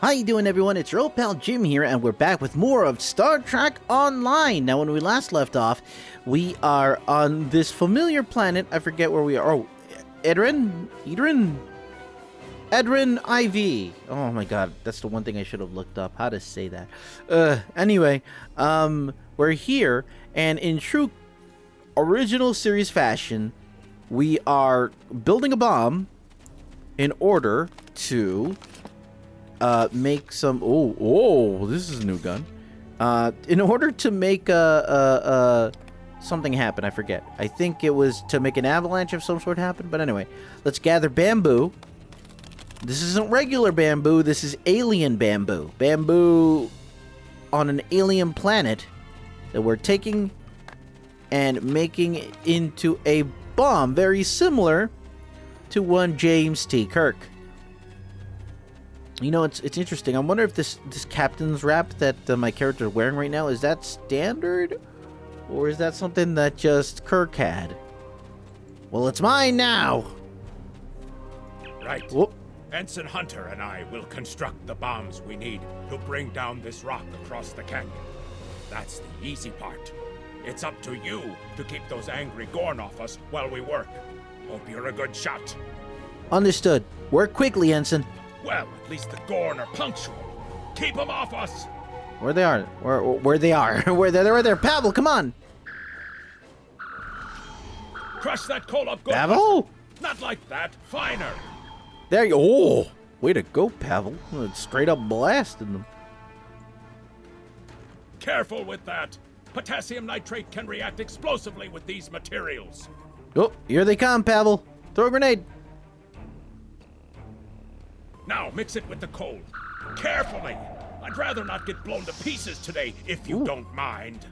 How you doing, everyone? It's your old pal Jim here, and we're back with more of Star Trek Online. Now, when we last left off, we are on this familiar planet. I forget where we are. Oh, Edrin IV. Oh my god, that's the one thing I should have looked up, how to say that. Anyway, we're here, and in true original series fashion, we are building a bomb in order to make some. Oh, this is a new gun. In order to make something happen, I forget. I think it was to make an avalanche of some sort happen. But anyway, let's gather bamboo. This isn't regular bamboo. This is alien bamboo. Bamboo on an alien planet that we're taking and making into a bomb very similar to one James T. Kirk. You know, it's interesting. I wonder if this captain's wrap that my character is wearing right now, is that standard? Or is that something that just Kirk had? Well, it's mine now! Right. Whoop. Ensign Hunter and I will construct the bombs we need to bring down this rock across the canyon. That's the easy part. It's up to you to keep those angry Gorn off us while we work. Hope you're a good shot. Understood. Work quickly, Ensign. Well, at least the Gorn are punctual. Keep them off us! Where they are. Where they are. Where they're there. Pavel, come on! Crush that coal up, Gorn. Pavel? Not like that. Finer. There you go. Oh, way to go, Pavel. Straight up blasting them. Careful with that. Potassium nitrate can react explosively with these materials. Oh, here they come, Pavel. Throw a grenade. Now mix it with the coal. Carefully. I'd rather not get blown to pieces today, if you don't mind.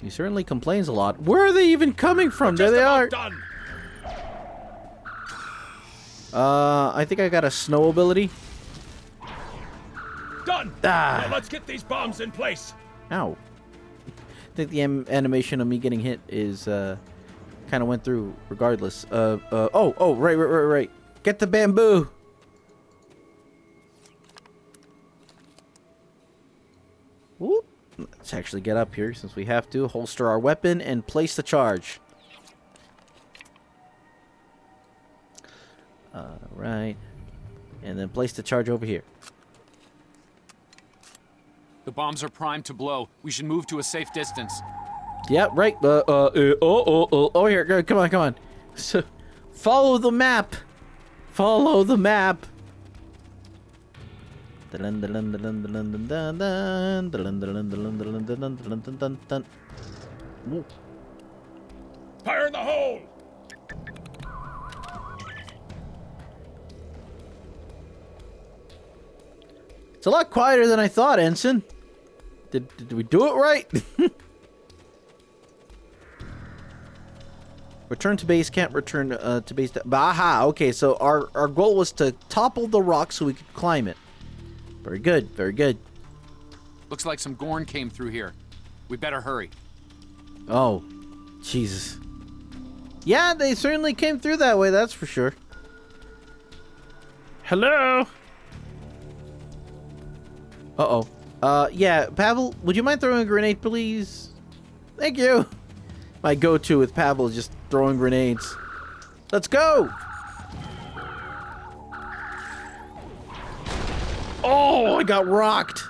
He certainly complains a lot. Where are they even coming from? There they are. Done. I think I got a snow ability. Done. Ah. Now let's get these bombs in place. Ow. I think the animation of me getting hit is kind of went through regardless. Right. Get the bamboo. Whoop. Let's actually get up here since we have to. Holster our weapon and place the charge. Right. And then place the charge over here. The bombs are primed to blow. We should move to a safe distance. Yeah, right. Oh, here. Come on. So, follow the map. Follow the map. Fire in the hole. It's a lot quieter than I thought, Ensign. Did we do it right? Return to base, can't return to base. Aha, okay, so our goal was to topple the rock so we could climb it. Very good, very good. Looks like some Gorn came through here. We better hurry. Oh, Jesus. Yeah, they certainly came through that way, that's for sure. Hello? Uh-oh. Yeah, Pavel, would you mind throwing a grenade, please? Thank you. My go-to with Pavel is just throwing grenades. Let's go! Oh, I got rocked!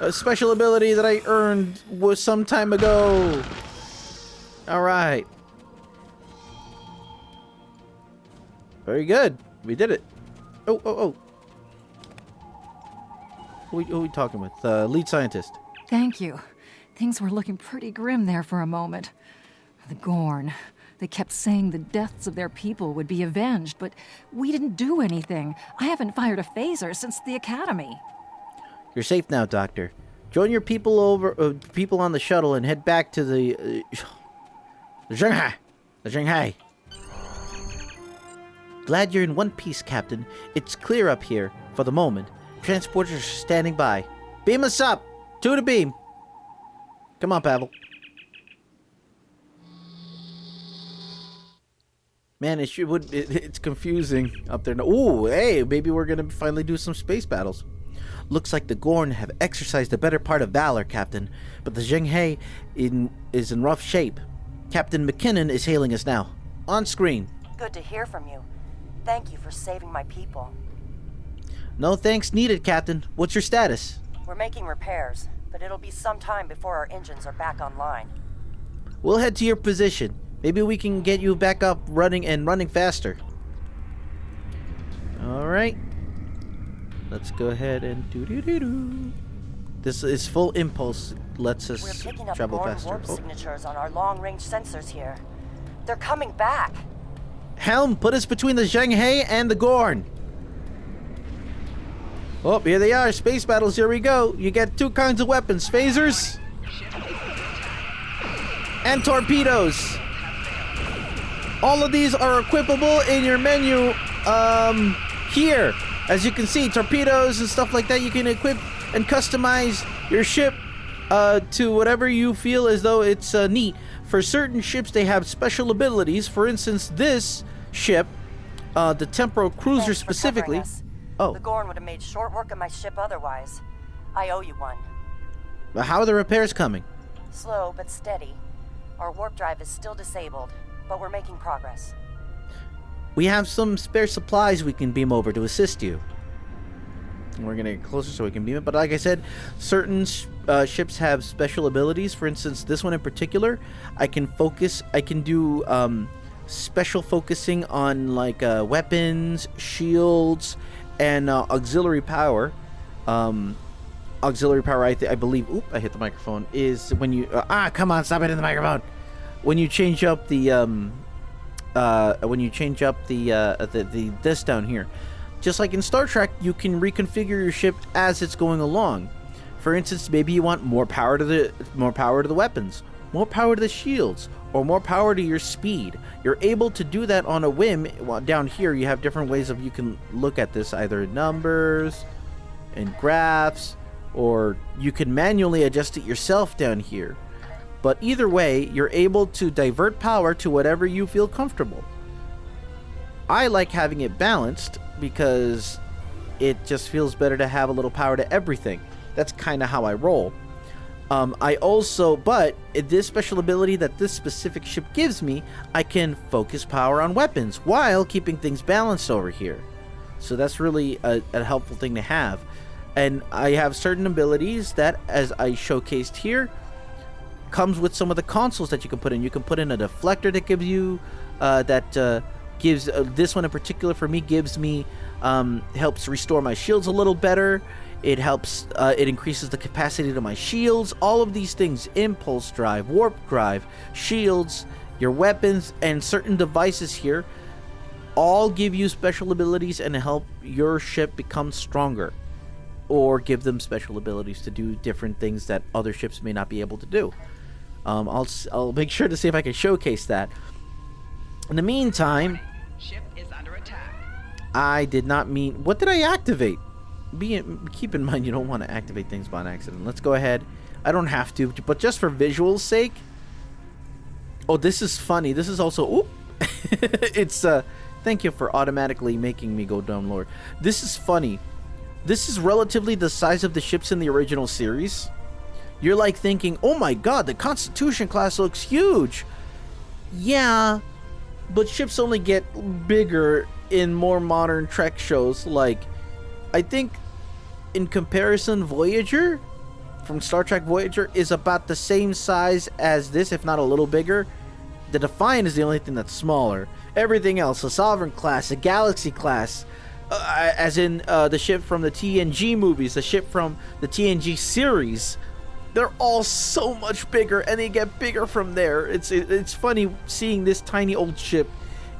A special ability that I earned was some time ago. Alright. Very good. We did it. Oh. Who are we talking with? Lead scientist. Thank you. Things were looking pretty grim there for a moment. The Gorn. They kept saying the deaths of their people would be avenged, but we didn't do anything. I haven't fired a phaser since the academy. You're safe now, Doctor. Join your people on the shuttle and head back to the Shanghai. The Shanghai. Glad you're in one piece, Captain. It's clear up here for the moment. Transporters are standing by. Beam us up! 2 to beam. Come on, Pavel. Man, it's confusing up there. Ooh, hey, maybe we're gonna finally do some space battles. Looks like the Gorn have exercised the better part of valor, Captain, but the Zheng is in rough shape. Captain McKinnon is hailing us now. On screen. Good to hear from you. Thank you for saving my people. No thanks needed, Captain. What's your status? We're making repairs, but it'll be some time before our engines are back online. We'll head to your position. Maybe we can get you back up running faster. Alright. Let's go ahead and do. This is full impulse. Lets us We're picking up travel Gorn faster. warp signatures on our long-range sensors here. They're coming back. Helm, put us between the Zheng and the Gorn. Oh, here they are. Space battles. Here we go. You get two kinds of weapons: phasers and torpedoes. All of these are equipable in your menu here. As you can see, torpedoes and stuff like that, you can equip and customize your ship to whatever you feel as though it's neat. For certain ships, they have special abilities. For instance, this ship, the Temporal Cruiser Thanks for specifically. covering us. Oh, The Gorn would have made short work of my ship otherwise. I owe you one. but how are the repairs coming? Slow but steady. Our warp drive is still disabled, but we're making progress. We have some spare supplies we can beam over to assist you. We're gonna get closer so we can beam it. But like I said, certain ships have special abilities. For instance, this one in particular, I can do special focusing on like weapons, shields, and auxiliary power. Auxiliary power, I believe. Oop! I hit the microphone. Is when you come on, stop hitting the microphone. When you change up the this down here, just like in Star Trek, you can reconfigure your ship as it's going along. For instance, maybe you want more power to the weapons, more power to the shields, or more power to your speed. You're able to do that on a whim. Well, down here, you have different ways of you can look at this, either numbers and graphs, or you can manually adjust it yourself down here. But either way, you're able to divert power to whatever you feel comfortable. I like having it balanced because it just feels better to have a little power to everything. That's kind of how I roll. But this special ability that this specific ship gives me, I can focus power on weapons while keeping things balanced over here. So that's really a helpful thing to have. And I have certain abilities that, as I showcased here, comes with some of the consoles that you can put in. You can put in a deflector that gives you this one in particular for me gives me helps restore my shields a little better. It helps it increases the capacity to my shields. All of these things: impulse drive, warp drive, shields, your weapons, and certain devices here all give you special abilities and help your ship become stronger, or give them special abilities to do different things that other ships may not be able to do. I'll make sure to see if I can showcase that. In the meantime, ship is under attack. I did not mean. What did I activate? Keep in mind you don't want to activate things by an accident. Let's go ahead. I don't have to, but just for visual's sake. Oh, this is funny. This is also. Oop. It's Thank you for automatically making me go down lower. This is funny. This is relatively the size of the ships in the original series. You're like thinking, oh my god, the Constitution class looks huge. Yeah, but ships only get bigger in more modern Trek shows. Like, I think in comparison, Voyager from Star Trek Voyager is about the same size as this, if not a little bigger. The Defiant is the only thing that's smaller. Everything else, the Sovereign class, the Galaxy class, as in the ship from the TNG movies, the ship from the TNG series, they're all so much bigger, and they get bigger from there. It's funny seeing this tiny old ship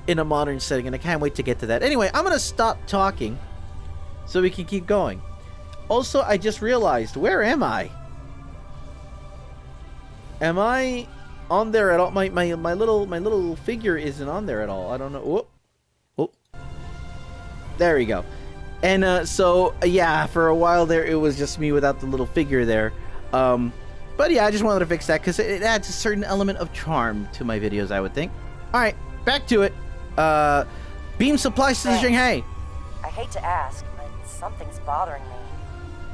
in a modern setting, and I can't wait to get to that. Anyway, I'm gonna stop talking so we can keep going. Also, I just realized, where am I? Am I on there at all? My little figure isn't on there at all. I don't know. Whoop. Whoop. There we go. And so yeah, for a while there, it was just me without the little figure there. But yeah, I just wanted to fix that because it adds a certain element of charm to my videos, I would think. All right, back to it. beam supplies to the Thanks. Shanghai. I hate to ask, but something's bothering me.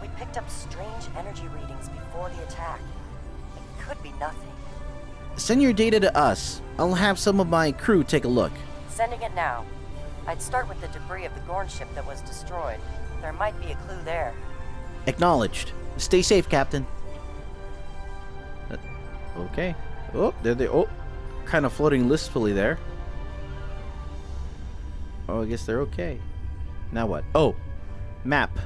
We picked up strange energy readings before the attack. It could be nothing. Send your data to us. I'll have some of my crew take a look. Sending it now. I'd start with the debris of the Gorn ship that was destroyed. There might be a clue there. Acknowledged. Stay safe, Captain. Okay. Oh, there they. Oh, kind of floating listfully there. Oh, I guess they're okay. Now what? Oh, map.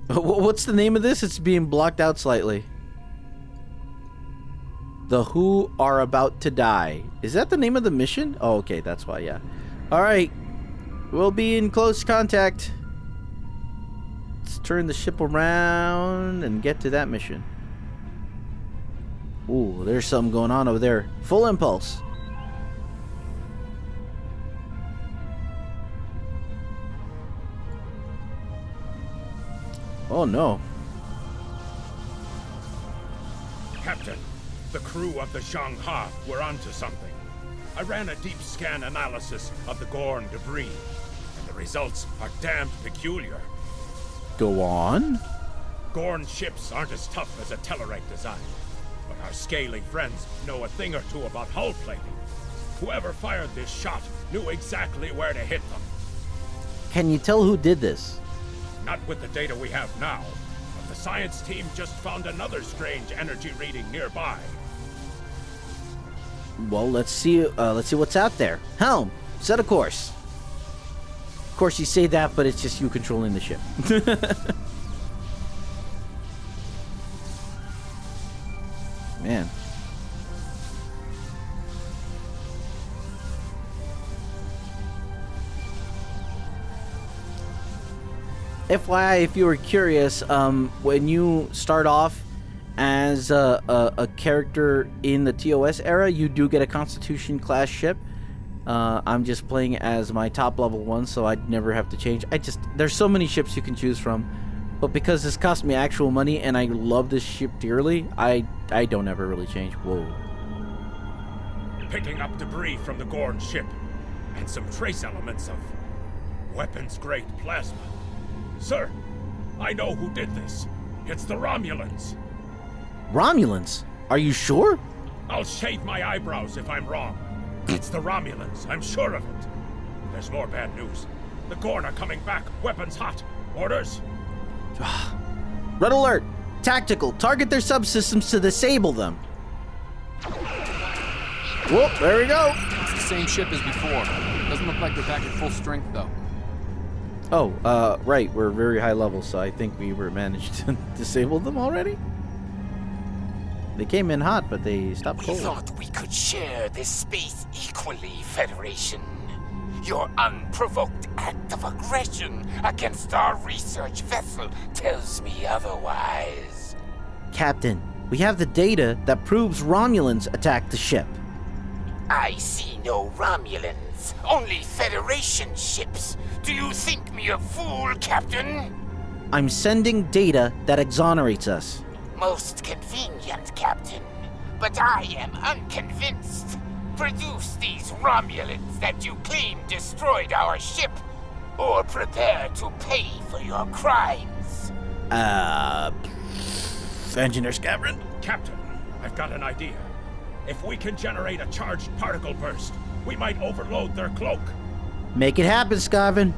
What's the name of this? It's being blocked out slightly. The Who Are About to Die. Is that the name of the mission? Oh, okay, that's why, yeah. Alright. We'll be in close contact. Let's turn the ship around and get to that mission. Ooh, there's something going on over there. Full impulse. Oh no. Captain, the crew of the Shanghai were onto something. I ran a deep scan analysis of the Gorn debris, and the results are damned peculiar. Go on. Gorn ships aren't as tough as a Tellarite design, but our scaly friends know a thing or two about hull plating. Whoever fired this shot knew exactly where to hit them. Can you tell who did this? Not with the data we have now, but the science team just found another strange energy reading nearby. Well, let's see what's out there. Helm, set a course. Of course, you say that, but it's just you controlling the ship. Man. FYI, if you were curious, when you start off as a character in the TOS era, you do get a Constitution class ship. I'm just playing as my top level one, so I'd never have to change. There's so many ships you can choose from, but because this cost me actual money and I love this ship dearly, I don't ever really change. Whoa. Picking up debris from the Gorn ship, and some trace elements of weapons-grade plasma. Sir, I know who did this. It's the Romulans. Romulans? Are you sure? I'll shave my eyebrows if I'm wrong. It's the Romulans, I'm sure of it. There's more bad news. The Gorn are coming back, weapons hot. Orders? Red alert! Tactical, target their subsystems to disable them. Whoop, there we go. It's the same ship as before. Doesn't look like they're back at full strength, though. Oh, right, we're very high level, so I think we were managed to disable them already? They came in hot, but they stopped We cold. thought we could share this space equally, Federation. Your unprovoked act of aggression against our research vessel tells me otherwise. Captain, we have the data that proves Romulans attacked the ship. I see no Romulans, only Federation ships. Do you think me a fool, Captain? I'm sending data that exonerates us. Most convenient, Captain. But I am unconvinced. Produce these Romulans that you claim destroyed our ship, or prepare to pay for your crimes. Engineer Scaverin? Captain, I've got an idea. If we can generate a charged particle burst, we might overload their cloak. Make it happen, Scaverin.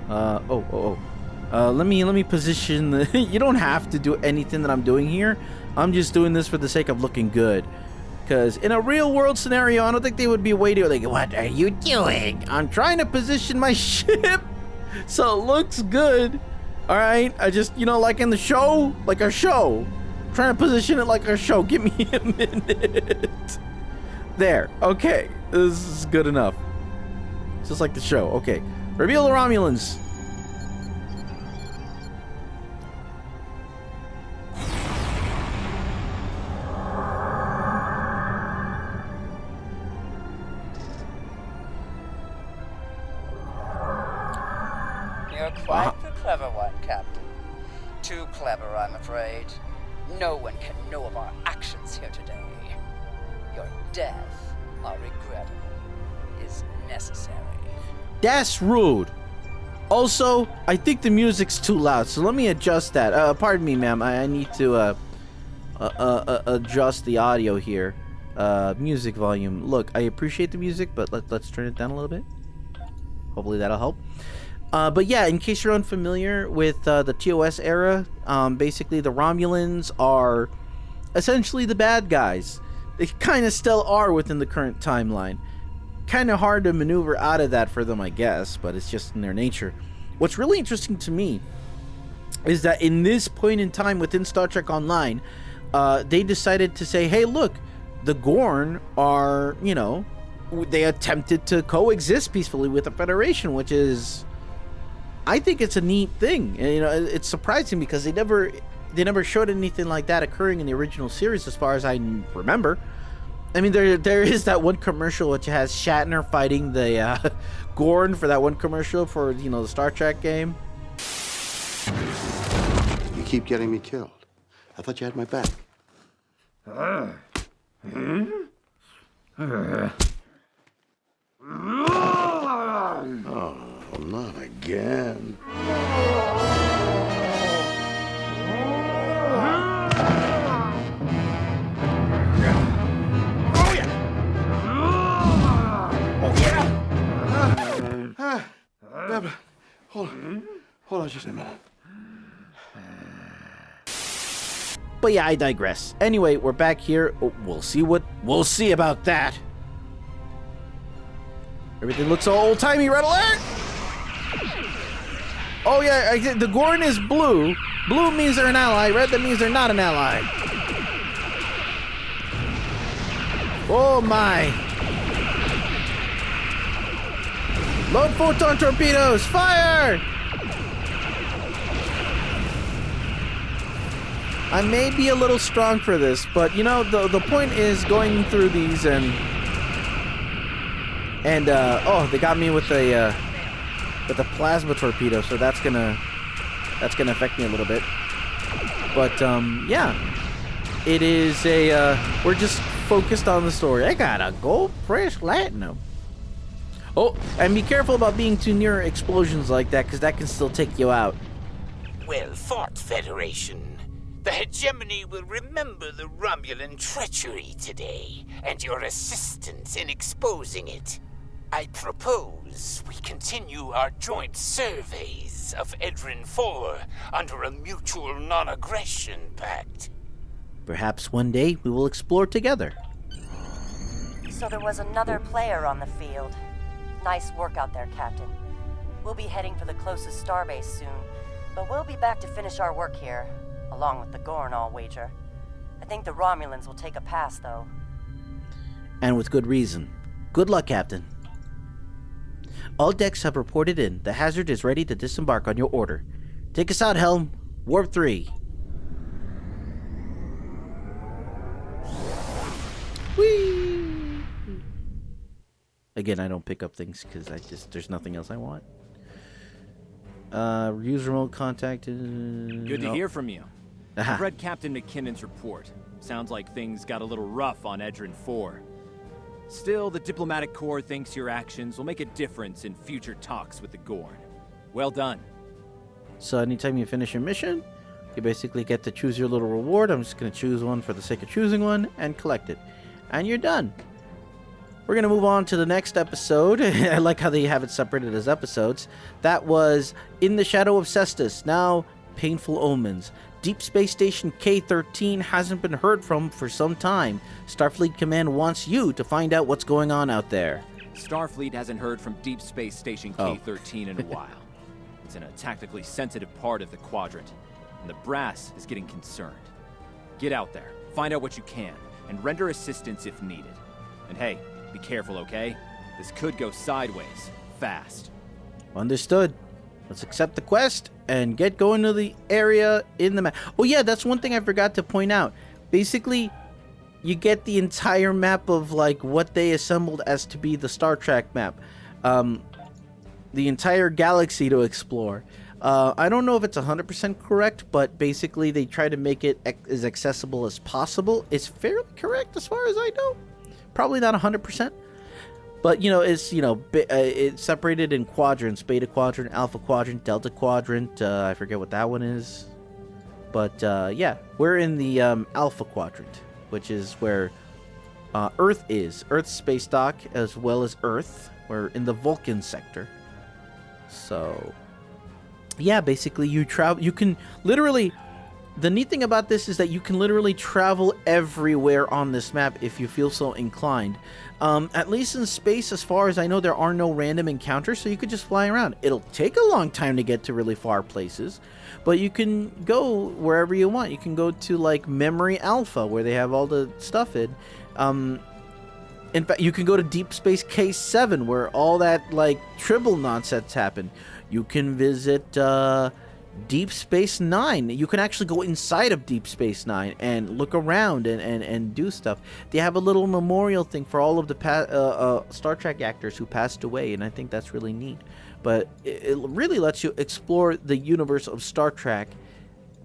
Let me position the... You don't have to do anything that I'm doing here. I'm just doing this for the sake of looking good. Because in a real world scenario, I don't think they would be waiting like, what are you doing? I'm trying to position my ship so it looks good. Alright, I just, like in the show, like our show. I'm trying to position it like our show. Give me a minute. There, okay. This is good enough. Just like the show. Okay. Reveal the Romulans. You're quite the clever one, Captain. Too clever, I'm afraid. No one can know of our actions here today. Your death, are regrettable, is necessary. That's rude. Also, I think the music's too loud, so let me adjust that. Pardon me, ma'am. I need to adjust the audio here. Music volume. Look, I appreciate the music, but let's turn it down a little bit. Hopefully that'll help. But yeah, in case you're unfamiliar with the TOS era, basically the Romulans are essentially the bad guys. They kind of still are within the current timeline. Kind of hard to maneuver out of that for them, I guess, but it's just in their nature. What's really interesting to me is that in this point in time within Star Trek Online, they decided to say, hey, look, the Gorn are, you know, they attempted to coexist peacefully with the Federation, which is, I think it's a neat thing. And, you know, it's surprising because they never showed anything like that occurring in the original series as far as I remember. I mean, there is that one commercial which has Shatner fighting the Gorn for that one commercial for, you know, the Star Trek game. You keep getting me killed. I thought you had my back. Oh, not again. Hold on just a minute. But yeah, I digress. Anyway, we're back here. We'll see about that. Everything looks all old-timey. Red alert! Oh yeah, the Gorn is blue. Blue means they're an ally. Red, that means they're not an ally. Oh my. Load photon torpedoes! Fire! I may be a little strong for this, but you know, the point is going through these and oh, they got me with a plasma torpedo, so that's gonna affect me a little bit. But yeah, it is we're just focused on the story. I got a gold press platinum. Oh, and be careful about being too near explosions like that, because that can still take you out. Well fought, Federation. The hegemony will remember the Romulan treachery today, and your assistance in exposing it. I propose we continue our joint surveys of Edrin 4 under a mutual non-aggression pact. Perhaps one day we will explore together. So there was another player on the field. Nice work out there, Captain. We'll be heading for the closest starbase soon, but we'll be back to finish our work here, along with the Gorn, I'll wager. I think the Romulans will take a pass, though. And with good reason. Good luck, Captain. All decks have reported in. The hazard is ready to disembark on your order. Take us out, Helm. Warp 3. Whee! Again, I don't pick up things because there's nothing else I want. Use remote contact. Good to hear from you. I've read Captain McKinnon's report. Sounds like things got a little rough on Edrin 4. Still, the diplomatic corps thinks your actions will make a difference in future talks with the Gorn. Well done. So anytime you finish your mission, you basically get to choose your little reward. I'm just going to choose one for the sake of choosing one and collect it. And you're done. We're going to move on to the next episode. I like how they have it separated as episodes. That was In the Shadow of Cestus, now Painful Omens. Deep Space Station K-13 hasn't been heard from for some time. Starfleet Command wants you to find out what's going on out there. Starfleet hasn't heard from Deep Space Station K-13 in a while. It's in a tactically sensitive part of the quadrant, and the brass is getting concerned. Get out there, find out what you can, and render assistance if needed. And hey, be careful, okay? This could go sideways, fast. Understood. Let's accept the quest and get going to the area in the map. Oh yeah, that's one thing I forgot to point out. Basically, you get the entire map of like what they assembled as to be the Star Trek map. The entire galaxy to explore. I don't know if it's 100% correct, but basically they try to make it as accessible as possible. It's fairly correct as far as I know. Probably not 100%. But, you know, it's, you know, it's separated in quadrants. Beta quadrant, alpha quadrant, delta quadrant. I forget what that one is. But, yeah, we're in the alpha quadrant, which is where Earth is. Earth's space dock, as well as Earth. We're in the Vulcan sector. So, yeah, basically you travel. You can literally... The neat thing about this is that you can literally travel everywhere on this map if you feel so inclined. At least in space, as far as I know, there are no random encounters, so you could just fly around. It'll take a long time to get to really far places, but you can go wherever you want. You can go to, like, Memory Alpha, where they have all the stuff in. In fact, you can go to Deep Space K7, where all that, like, Tribble nonsense happen. You can visit, Deep Space Nine. You can actually go inside of Deep Space Nine and look around and do stuff. They have a little memorial thing for all of the Star Trek actors who passed away, and I think that's really neat. But it really lets you explore the universe of Star Trek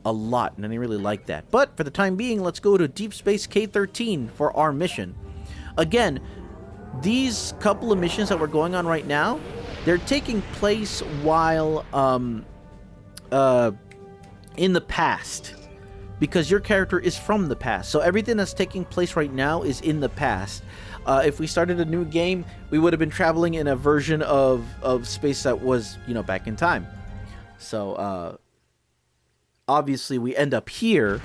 a lot, and I really like that. But for the time being, let's go to Deep Space K13 for our mission. Again, these couple of missions that we're going on right now, they're taking place while in the past, because your character is from the past. So everything that's taking place right now is in the past. If we started a new game, we would have been traveling in a version of space that was, you know, back in time. So obviously we end up here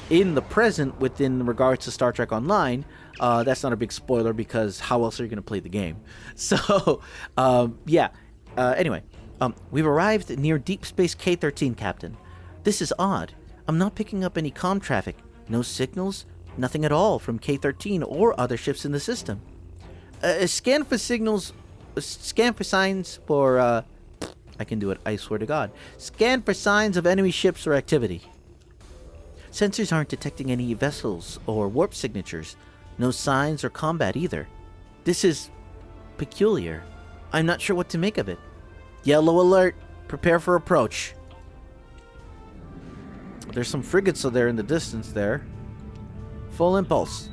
in the present within regards to Star Trek Online. That's not a big spoiler, because how else are you going to play the game? So yeah, anyway. We've arrived near Deep Space K13, Captain. This is odd. I'm not picking up any comm traffic. No signals, nothing at all from K13 or other ships in the system. Scan for signs for, I can do it, I swear to God. Scan for signs of enemy ships or activity. Sensors aren't detecting any vessels or warp signatures. No signs or combat either. This is peculiar. I'm not sure what to make of it. Yellow alert. Prepare for approach. There's some frigates there in the distance there. Full impulse.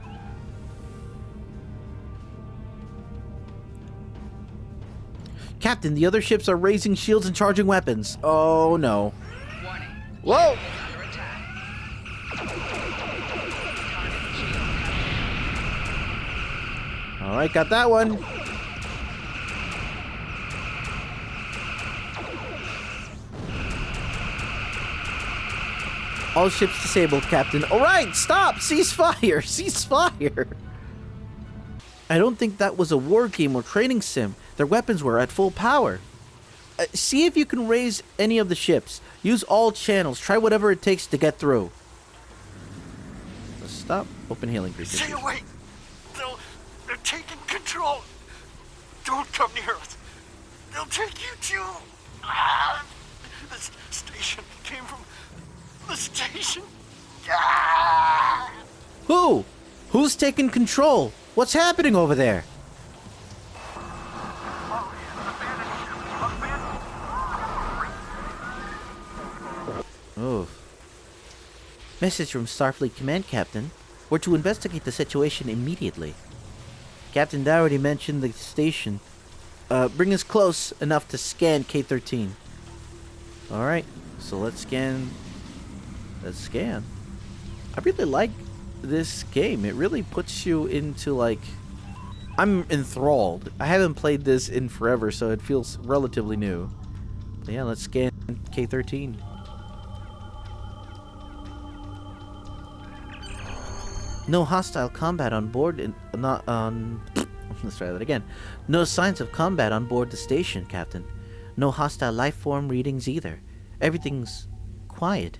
Captain, the other ships are raising shields and charging weapons. Oh no. Warning. Whoa! Under attack. Alright, got that one. All ships disabled, Captain. Alright, stop! Cease fire! Cease fire! I don't think that was a war game or training sim. Their weapons were at full power. See if you can raise any of the ships. Use all channels. Try whatever it takes to get through. Stop. Open hailing creatures. Stay away! They're taking control! Don't come near us! They'll take you too! This station came from the station. Who? Who's taking control? What's happening over there? Oh. Message from Starfleet Command, Captain. We're to investigate the situation immediately. Captain Dougherty mentioned the station. Bring us close enough to scan K13. Alright, so let's scan. Let's scan. I really like this game. It really puts you into, like... I'm enthralled. I haven't played this in forever, so it feels relatively new. But yeah, let's scan K13. No hostile combat on board and not on... Let's try that again. No signs of combat on board the station, Captain. No hostile life form readings either. Everything's quiet.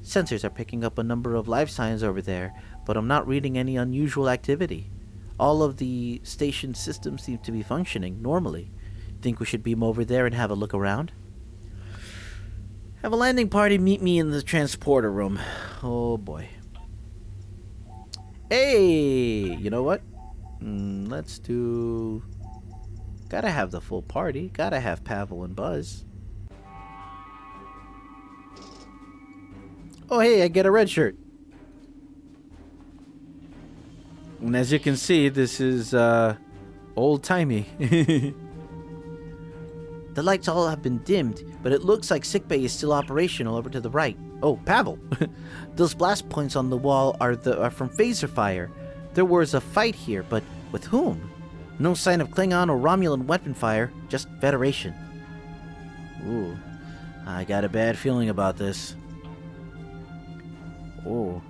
Sensors are picking up a number of life signs over there, but I'm not reading any unusual activity. All of the station systems seem to be functioning normally. Think we should beam over there and have a look around? Have a landing party meet me in the transporter room. Oh boy. Hey, you know what? Let's do... Gotta have the full party. Gotta have Pavel and Buzz. Oh, hey, I get a red shirt. And as you can see, this is old-timey. The lights all have been dimmed, but it looks like sickbay is still operational over to the right. Oh, Pavel. Those blast points on the wall are from phaser fire. There was a fight here, but with whom? No sign of Klingon or Romulan weapon fire, just Federation. Ooh, I got a bad feeling about this. Oh,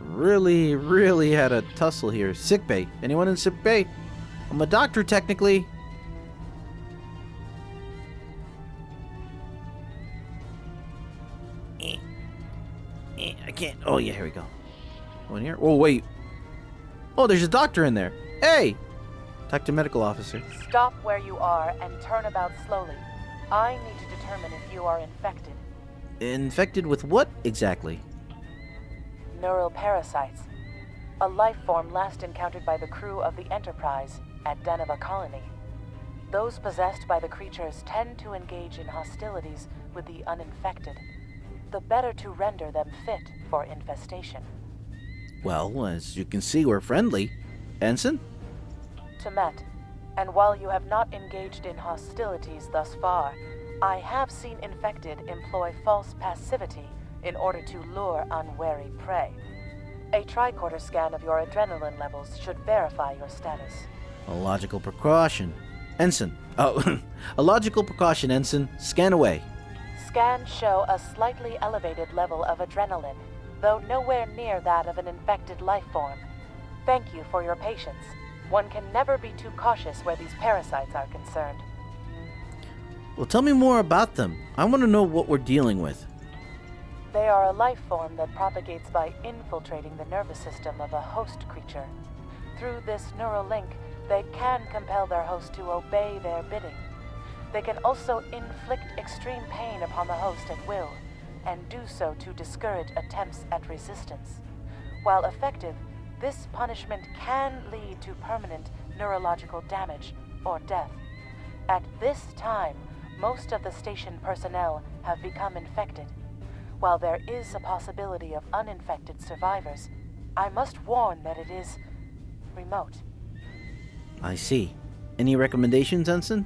really had a tussle here. Sickbay. Anyone in sickbay? I'm a doctor, technically. I can't. Oh, yeah, here we go. One here. Oh, wait. Oh, there's a doctor in there. Hey! Talk to medical officer. Stop where you are and turn about slowly. I need to determine if you are infected. Infected with what exactly? Neural parasites. A life form last encountered by the crew of the Enterprise at Deneva Colony. Those possessed by the creatures tend to engage in hostilities with the uninfected. The better to render them fit for infestation. Well, as you can see, we're friendly. Ensign? Temet, and while you have not engaged in hostilities thus far, I have seen infected employ false passivity in order to lure unwary prey. A tricorder scan of your adrenaline levels should verify your status. A logical precaution. Ensign. Oh, a logical precaution, Ensign. Scan away. Scans show a slightly elevated level of adrenaline, though nowhere near that of an infected life form. Thank you for your patience. One can never be too cautious where these parasites are concerned. Well, tell me more about them. I want to know what we're dealing with. They are a life form that propagates by infiltrating the nervous system of a host creature. Through this neural link, they can compel their host to obey their bidding. They can also inflict extreme pain upon the host at will, and do so to discourage attempts at resistance. While effective, this punishment can lead to permanent neurological damage or death. At this time, most of the station personnel have become infected. While there is a possibility of uninfected survivors, I must warn that it is remote. I see. Any recommendations, Ensign?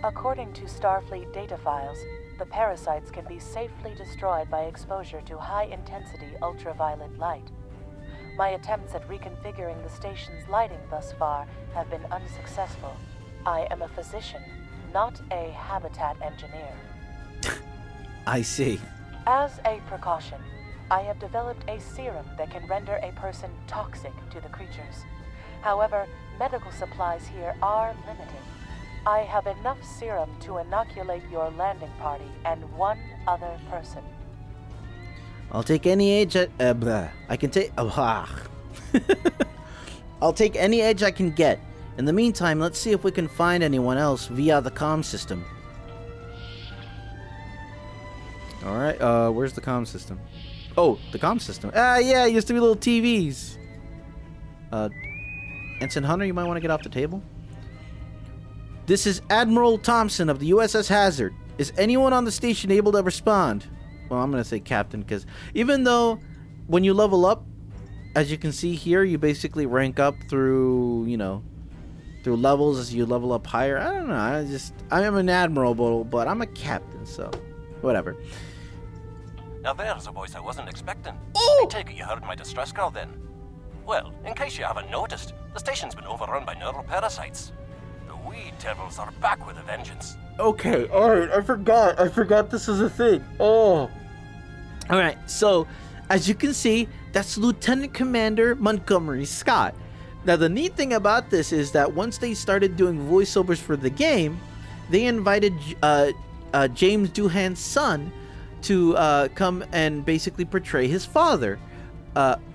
According to Starfleet data files, the parasites can be safely destroyed by exposure to high-intensity ultraviolet light. My attempts at reconfiguring the station's lighting thus far have been unsuccessful. I am a physician, not a habitat engineer. I see. As a precaution, I have developed a serum that can render a person toxic to the creatures. However, medical supplies here are limited. I have enough serum to inoculate your landing party and one other person. I'll take any edge I can take. I'll take any edge I can get. In the meantime, let's see if we can find anyone else via the comm system. All right. Where's the comm system? Oh, the comm system. Yeah, it used to be little TVs. Ensign Hunter, you might want to get off the table. This is Admiral Thompson of the USS Hazard. Is anyone on the station able to respond? Well, I'm going to say Captain, because even though when you level up, as you can see here, you basically rank up through, through levels as you level up higher. I don't know. I am an Admiral, but I'm a Captain, so whatever. Now there's a voice I wasn't expecting. Oh! I take it you heard my distress call then. Well, in case you haven't noticed, the station's been overrun by neural parasites. The wee devils are back with a vengeance. Okay, alright, I forgot this was a thing. Oh. Alright, so, as you can see, that's Lieutenant Commander Montgomery Scott. Now, the neat thing about this is that once they started doing voiceovers for the game, they invited James Doohan's son to come and basically portray his father.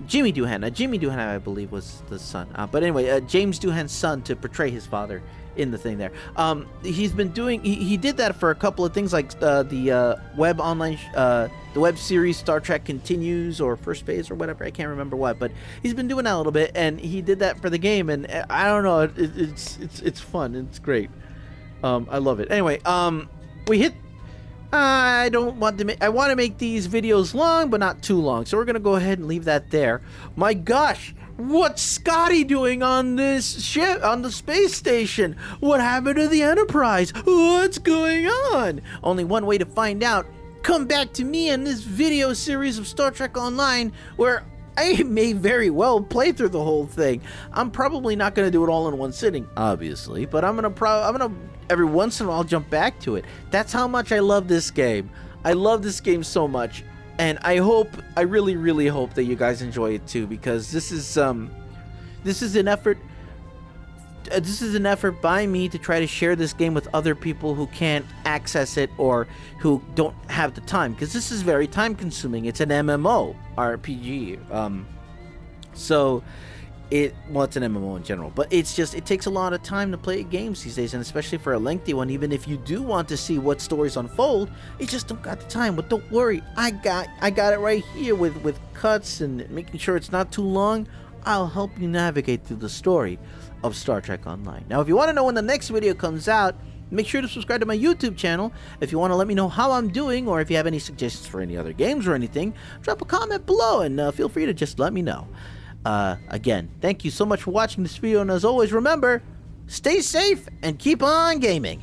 Jimmy Doohan. Jimmy Doohan, I believe, was the son. But anyway, James Doohan's son to portray his father in the thing there. He's been doing. He did that for a couple of things like the web online, the web series Star Trek Continues or First Phase or whatever. I can't remember what, but he's been doing that a little bit, and he did that for the game. And I don't know, it's fun. It's great. I love it. Anyway, we hit. I want to make these videos long, but not too long. So we're going to go ahead and leave that there. My gosh, What's Scotty doing on this ship, on the space station? What happened to the Enterprise? What's going on? Only one way to find out. Come back to me in this video series of Star Trek Online, where I may very well play through the whole thing. I'm probably not going to do it all in one sitting, obviously, but I'm gonna every once in a while jump back to it. That's how much I love this game. I love this game so much. And I really, really hope that you guys enjoy it too, because this is an effort. This is an effort by me to try to share this game with other people who can't access it or who don't have the time, because this is very time consuming. It's an MMO RPG. It's an MMO in general, but it takes a lot of time to play games these days, and especially for a lengthy one. Even if you do want to see what stories unfold, you just don't got the time. But don't worry, I got it right here with cuts and making sure it's not too long. I'll help you navigate through the story of Star Trek Online. Now, if you want to know when the next video comes out, make sure to subscribe to my YouTube channel. If you want to let me know how I'm doing, or if you have any suggestions for any other games or anything, drop a comment below, and feel free to just let me know. Again, thank you so much for watching this video, and as always, remember, stay safe and keep on gaming.